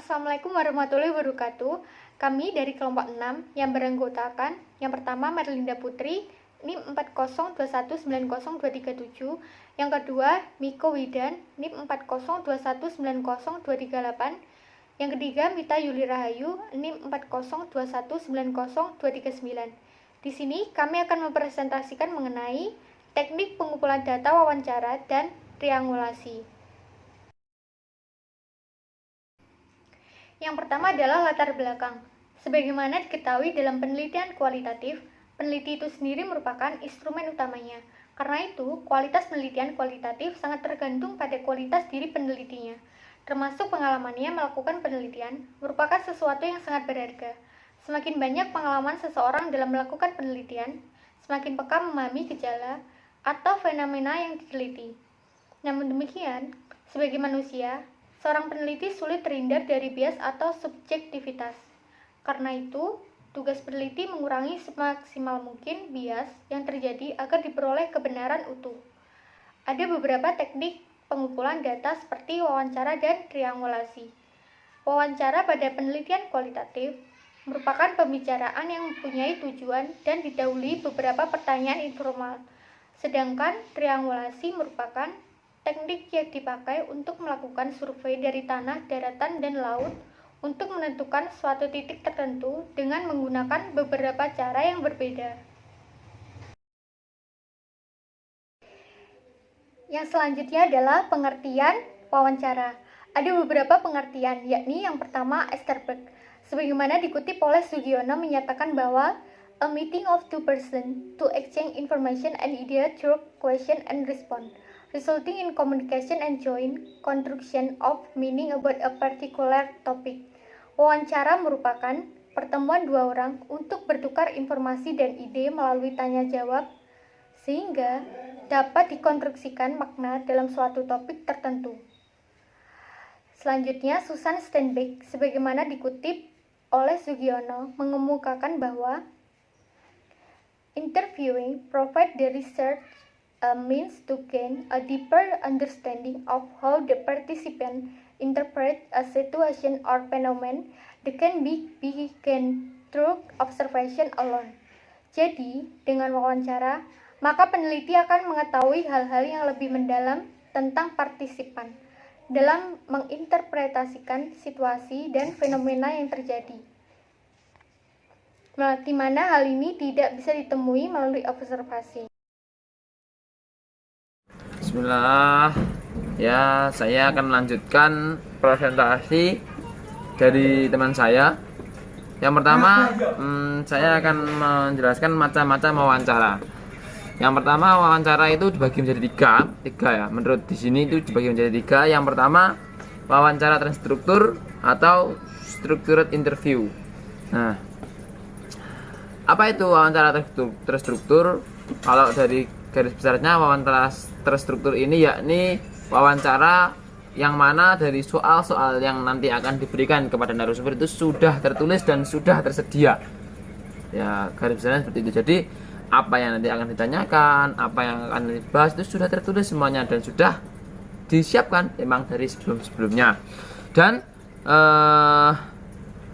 Assalamualaikum warahmatullahi wabarakatuh. Kami dari kelompok 6 yang beranggotakan yang pertama Marlinda Putri, NIM 4021902337, yang kedua Miko Widan, NIM 4021902338, yang ketiga Mita Yuli Rahayu, NIM 4021902339. Di sini kami akan mempresentasikan mengenai teknik pengumpulan data wawancara dan triangulasi. Yang pertama adalah latar belakang. Sebagaimana diketahui dalam penelitian kualitatif, peneliti itu sendiri merupakan instrumen utamanya. Karena itu, kualitas penelitian kualitatif sangat tergantung pada kualitas diri penelitinya. Termasuk pengalamannya melakukan penelitian merupakan sesuatu yang sangat berharga. Semakin banyak pengalaman seseorang dalam melakukan penelitian, semakin peka memahami gejala atau fenomena yang diteliti. Namun demikian, sebagai manusia, seorang peneliti sulit terhindar dari bias atau subjektivitas. Karena itu, tugas peneliti mengurangi semaksimal mungkin bias yang terjadi agar diperoleh kebenaran utuh. Ada beberapa teknik pengumpulan data seperti wawancara dan triangulasi. Wawancara pada penelitian kualitatif merupakan pembicaraan yang mempunyai tujuan dan didahului beberapa pertanyaan informal. Sedangkan triangulasi merupakan teknik yang dipakai untuk melakukan survei dari tanah, daratan, dan laut untuk menentukan suatu titik tertentu dengan menggunakan beberapa cara yang berbeda. Yang selanjutnya adalah pengertian wawancara. Ada beberapa pengertian, yakni yang pertama Esterberg. Sebagaimana dikutip oleh Sugiono menyatakan bahwa a meeting of two persons to exchange information and idea through question and response, resulting in communication and joint construction of meaning about a particular topic. Wawancara merupakan pertemuan dua orang untuk bertukar informasi dan ide melalui tanya jawab, sehingga dapat dikonstruksikan makna dalam suatu topik tertentu. Selanjutnya, Susan Steinbeck, sebagaimana dikutip oleh Sugiono, mengemukakan bahwa interviewing provide the research a means to gain a deeper understanding of how the participant interpret a situation or phenomenon that can be gained through observation alone. Jadi, dengan wawancara, maka peneliti akan mengetahui hal-hal yang lebih mendalam tentang partisipan dalam menginterpretasikan situasi dan fenomena yang terjadi, di mana hal ini tidak bisa ditemui melalui observasi. Bismillah, ya saya akan melanjutkan presentasi dari teman saya. Yang pertama, saya akan menjelaskan macam-macam wawancara. Yang pertama, wawancara itu dibagi menjadi tiga ya. Menurut di sini itu dibagi menjadi tiga. Yang pertama, wawancara terstruktur atau structured interview. Nah, apa itu wawancara terstruktur? Kalau dari garis besarnya, wawancara terstruktur ini yakni wawancara yang mana dari soal-soal yang nanti akan diberikan kepada narasumber itu sudah tertulis dan sudah tersedia. Ya, garis besarnya seperti itu. Jadi, apa yang nanti akan ditanyakan, apa yang akan dibahas itu sudah tertulis semuanya dan sudah disiapkan memang dari sebelum-sebelumnya. Dan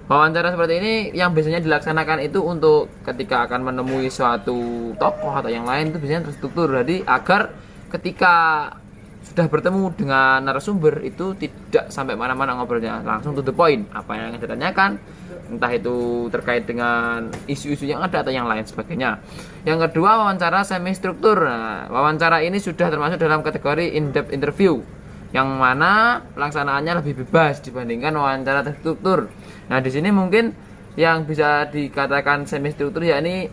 wawancara seperti ini yang biasanya dilaksanakan itu untuk ketika akan menemui suatu tokoh atau yang lain itu biasanya terstruktur. Jadi agar ketika sudah bertemu dengan narasumber itu tidak sampai mana-mana ngobrolnya, langsung to the point apa yang ditanyakan, entah itu terkait dengan isu-isu yang ada atau yang lain sebagainya. Yang kedua, wawancara semi struktur. Nah, wawancara ini sudah termasuk dalam kategori in-depth interview, yang mana pelaksanaannya lebih bebas dibandingkan wawancara terstruktur. Nah, di sini mungkin yang bisa dikatakan semi struktur yakni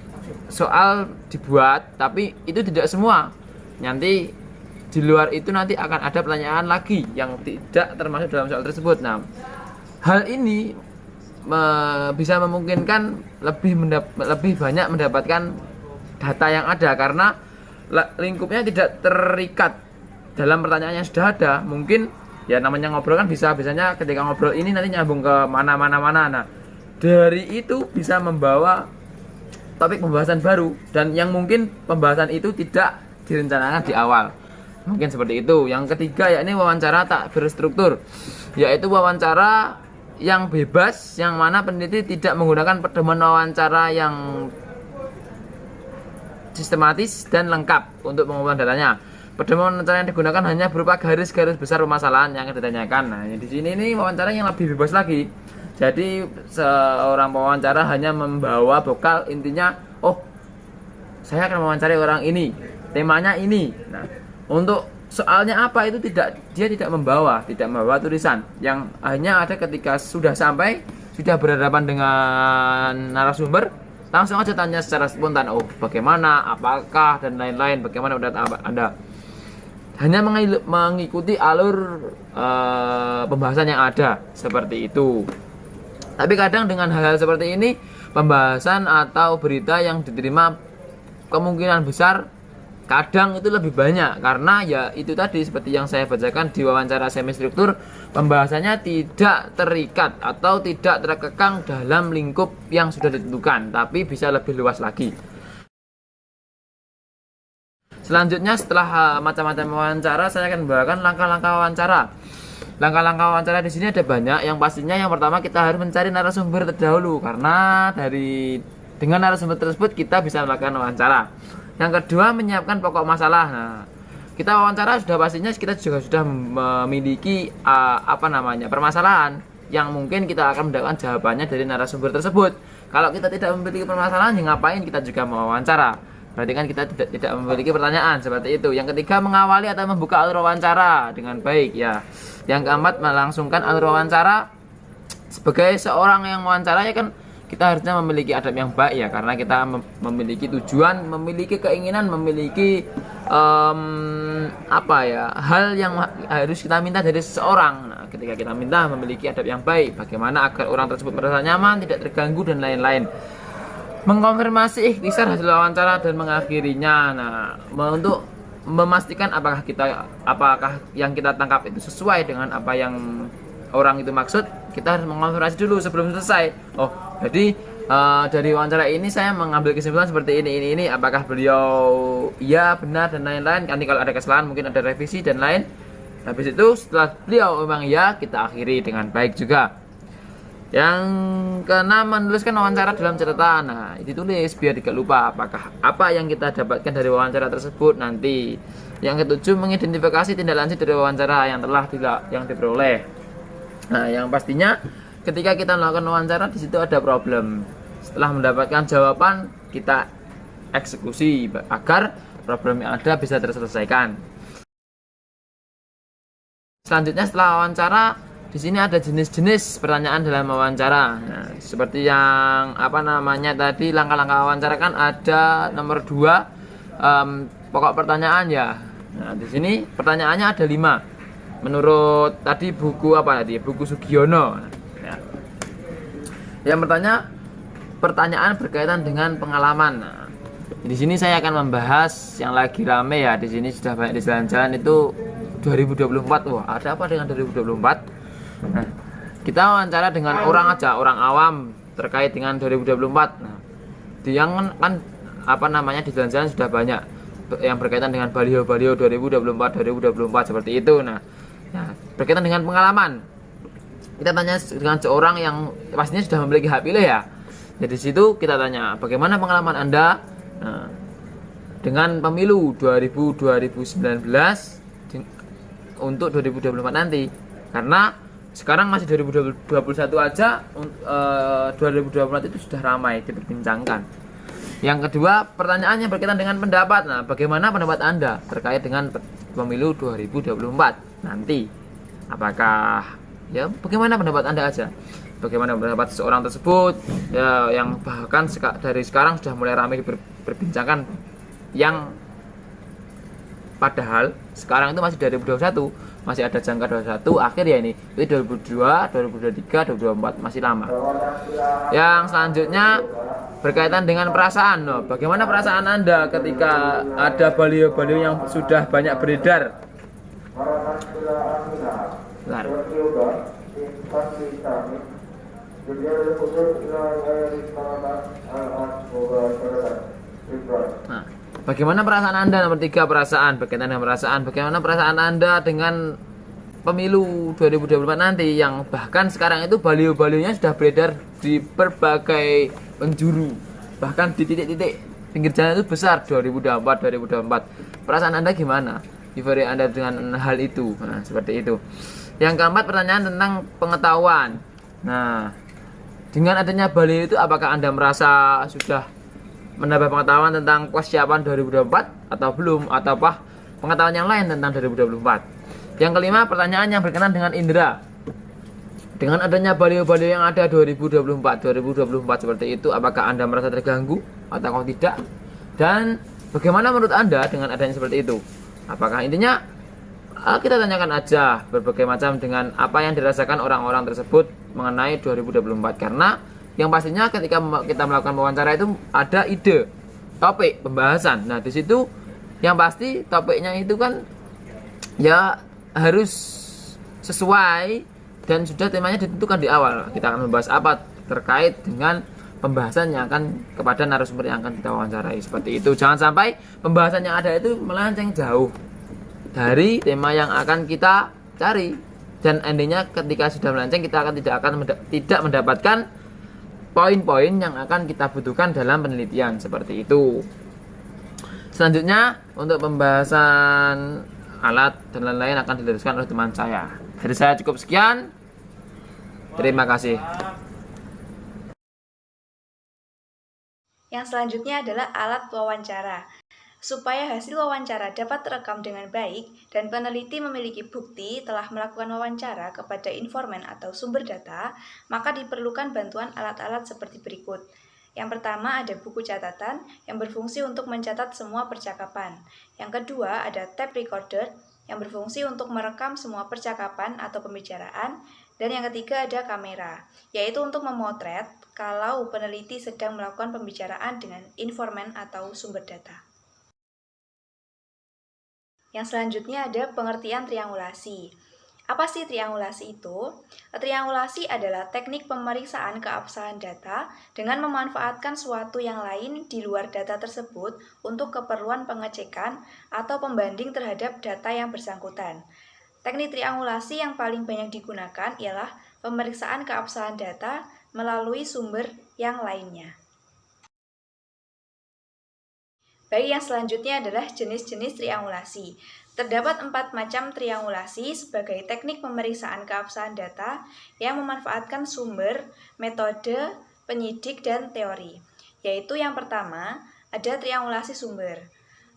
soal dibuat, tapi itu tidak semua. Nanti di luar itu nanti akan ada pertanyaan lagi yang tidak termasuk dalam soal tersebut. Nah, hal ini bisa memungkinkan lebih banyak mendapatkan data yang ada karena lingkupnya tidak terikat dalam pertanyaan yang sudah ada. Mungkin ya namanya ngobrol kan biasanya ketika ngobrol ini nanti nyambung ke mana. Nah, dari itu bisa membawa topik pembahasan baru dan yang mungkin pembahasan itu tidak direncanakan di awal. Mungkin seperti itu. Yang ketiga yakni wawancara tak berstruktur, yaitu wawancara yang bebas, yang mana peneliti tidak menggunakan pedoman wawancara yang sistematis dan lengkap untuk pengumpulan datanya. Pedoman wawancara yang digunakan hanya berupa garis-garis besar permasalahan yang ditanyakan. Nah, di sini ini wawancara yang lebih bebas lagi. Jadi seorang pewawancara hanya membawa bekal, intinya, oh, saya akan mewawancarai orang ini, temanya ini. Nah, untuk soalnya apa itu dia tidak membawa tulisan. Yang hanya ada ketika sudah sampai, sudah berhadapan dengan narasumber, langsung aja tanya secara spontan, oh bagaimana, apakah, dan lain-lain, bagaimana pendapat Anda. Hanya mengikuti alur pembahasan yang ada, seperti itu. Tapi kadang dengan hal-hal seperti ini, pembahasan atau berita yang diterima kemungkinan besar kadang itu lebih banyak, karena ya itu tadi seperti yang saya bacakan di wawancara semi struktur, pembahasannya tidak terikat atau tidak terkekang dalam lingkup yang sudah ditentukan, tapi bisa lebih luas lagi. Selanjutnya, setelah macam-macam wawancara, saya akan membawakan langkah-langkah wawancara. Langkah-langkah wawancara di sini ada banyak. Yang pastinya yang pertama kita harus mencari narasumber terdahulu, karena dengan narasumber tersebut kita bisa melakukan wawancara. Yang kedua, menyiapkan pokok masalah. Nah, kita wawancara sudah pastinya kita juga sudah memiliki permasalahan yang mungkin kita akan mendapatkan jawabannya dari narasumber tersebut. Kalau kita tidak memiliki permasalahan, ya ngapain kita juga mewawancara? Berarti kan kita tidak memiliki pertanyaan, seperti itu. Yang ketiga, mengawali atau membuka alur wawancara dengan baik, ya. Yang keempat, melangsungkan alur wawancara. Sebagai seorang yang wawancara, ya kan kita harusnya memiliki adab yang baik, ya, karena kita memiliki tujuan, memiliki keinginan, memiliki hal yang harus kita minta dari seseorang. Nah, ketika kita minta memiliki adab yang baik, bagaimana agar orang tersebut merasa nyaman, tidak terganggu, dan lain-lain. Mengkonfirmasi ikhtisar hasil wawancara dan mengakhirinya. Nah, untuk memastikan apakah yang kita tangkap itu sesuai dengan apa yang orang itu maksud, kita harus mengonfirmasi dulu sebelum selesai. Oh, jadi dari wawancara ini saya mengambil kesimpulan seperti ini. Apakah beliau iya, benar, dan lain-lain. Nanti kalau ada kesalahan mungkin ada revisi dan lain. Habis itu setelah beliau memang iya, kita akhiri dengan baik juga. Yang keenam, menuliskan wawancara dalam catatan. Nah, ditulis biar tidak lupa apa yang kita dapatkan dari wawancara tersebut nanti. Yang ketujuh, mengidentifikasi tindak lanjut dari wawancara yang diperoleh. Nah, yang pastinya ketika kita melakukan wawancara, di situ ada problem. Setelah mendapatkan jawaban, kita eksekusi agar problem yang ada bisa terselesaikan. Selanjutnya, setelah wawancara, di sini ada jenis-jenis pertanyaan dalam wawancara. Nah, seperti yang tadi, langkah-langkah wawancara kan ada nomor 2, pokok pertanyaan, ya. Nah, di sini pertanyaannya ada 5. Menurut tadi buku buku Sugiono. Ya. Yang pertanyaan berkaitan dengan pengalaman. Nah, di sini saya akan membahas yang lagi rame, ya. Di sini sudah banyak di jalan-jalan itu 2024. Wah, ada apa dengan 2024? Nah, kita wawancara dengan orang awam terkait dengan 2024. Nah, di jalan-jalan sudah banyak yang berkaitan dengan baliho-baliho 2024 seperti itu. Nah, berkaitan dengan pengalaman, kita tanya dengan seorang yang pastinya sudah memiliki hak pilih, ya. Jadi situ kita tanya, bagaimana pengalaman Anda dengan pemilu 2019 untuk 2024 nanti, karena sekarang masih 2021 aja, 2024 itu sudah ramai diperbincangkan. Yang kedua, pertanyaannya berkaitan dengan pendapat. Nah, bagaimana pendapat Anda terkait dengan pemilu 2024 nanti? Apakah, ya, bagaimana pendapat Anda aja? Bagaimana pendapat seseorang tersebut, ya, yang bahkan dari sekarang sudah mulai ramai diperbincangkan, yang padahal sekarang itu masih 2021, masih ada jangka 21 akhir, ya, ini 2022, 2023, 2024, masih lama. Yang selanjutnya berkaitan dengan perasaan. Loh, bagaimana perasaan Anda ketika ada baliho-baliho yang sudah banyak beredar? Bentar. Nah, bagaimana perasaan Anda? Nomor 3, perasaan. Berkaitan dengan perasaan, bagaimana perasaan Anda dengan pemilu 2024 nanti, yang bahkan sekarang itu baliho-balihonya sudah beredar di berbagai penjuru, bahkan di titik-titik pinggir jalan itu besar 2024. Perasaan Anda gimana? Euforia Anda dengan hal itu? Nah, seperti itu. Yang keempat, pertanyaan tentang pengetahuan. Nah, dengan adanya baliho itu, apakah Anda merasa sudah menambah pengetahuan tentang persiapan 2024 atau belum, ataukah pengetahuan yang lain tentang 2024? Yang kelima, pertanyaan yang berkenaan dengan indera. Dengan adanya baliho-baliho yang ada 2024 seperti itu, apakah Anda merasa terganggu atau tidak? Dan bagaimana menurut Anda dengan adanya seperti itu? Apakah intinya kita tanyakan aja berbagai macam dengan apa yang dirasakan orang-orang tersebut mengenai 2024, karena yang pastinya ketika kita melakukan wawancara itu ada ide topik pembahasan. Nah, di situ yang pasti topiknya itu kan ya harus sesuai dan sudah temanya ditentukan di awal. Kita akan membahas apa terkait dengan pembahasan yang akan kepada narasumber yang akan kita wawancarai. Seperti itu. Jangan sampai pembahasan yang ada itu melenceng jauh dari tema yang akan kita cari, dan endingnya ketika sudah melenceng kita tidak mendapatkan poin-poin yang akan kita butuhkan dalam penelitian. Seperti itu. Selanjutnya, untuk pembahasan alat dan lain-lain akan diteruskan oleh teman saya. Dari saya cukup sekian. Terima kasih. Yang selanjutnya adalah alat wawancara. Supaya hasil wawancara dapat terekam dengan baik dan peneliti memiliki bukti telah melakukan wawancara kepada informan atau sumber data, maka diperlukan bantuan alat-alat seperti berikut. Yang pertama ada buku catatan yang berfungsi untuk mencatat semua percakapan. Yang kedua ada tape recorder yang berfungsi untuk merekam semua percakapan atau pembicaraan. Dan yang ketiga ada kamera, yaitu untuk memotret kalau peneliti sedang melakukan pembicaraan dengan informan atau sumber data. Yang selanjutnya ada pengertian triangulasi. Apa sih triangulasi itu? Triangulasi adalah teknik pemeriksaan keabsahan data dengan memanfaatkan suatu yang lain di luar data tersebut untuk keperluan pengecekan atau pembanding terhadap data yang bersangkutan. Teknik triangulasi yang paling banyak digunakan ialah pemeriksaan keabsahan data melalui sumber yang lainnya. Baik, yang selanjutnya adalah jenis-jenis triangulasi. Terdapat 4 macam triangulasi sebagai teknik pemeriksaan keabsahan data yang memanfaatkan sumber, metode, penyidik, dan teori. Yaitu yang pertama, ada triangulasi sumber,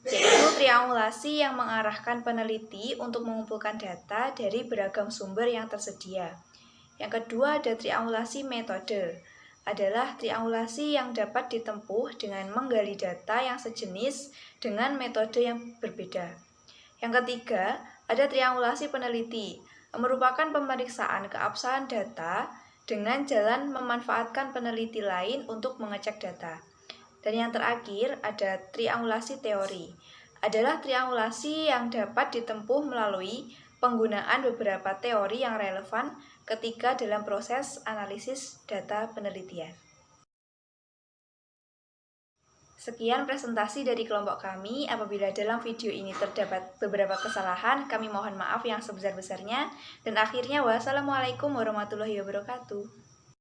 yaitu triangulasi yang mengarahkan peneliti untuk mengumpulkan data dari beragam sumber yang tersedia. Yang kedua, ada triangulasi metode, adalah triangulasi yang dapat ditempuh dengan menggali data yang sejenis dengan metode yang berbeda. Yang ketiga, ada triangulasi peneliti, merupakan pemeriksaan keabsahan data dengan jalan memanfaatkan peneliti lain untuk mengecek data. Dan yang terakhir, ada triangulasi teori, adalah triangulasi yang dapat ditempuh melalui penggunaan beberapa teori yang relevan ketika dalam proses analisis data penelitian. Sekian presentasi dari kelompok kami. Apabila dalam video ini terdapat beberapa kesalahan, kami mohon maaf yang sebesar-besarnya. Dan akhirnya, wassalamualaikum warahmatullahi wabarakatuh.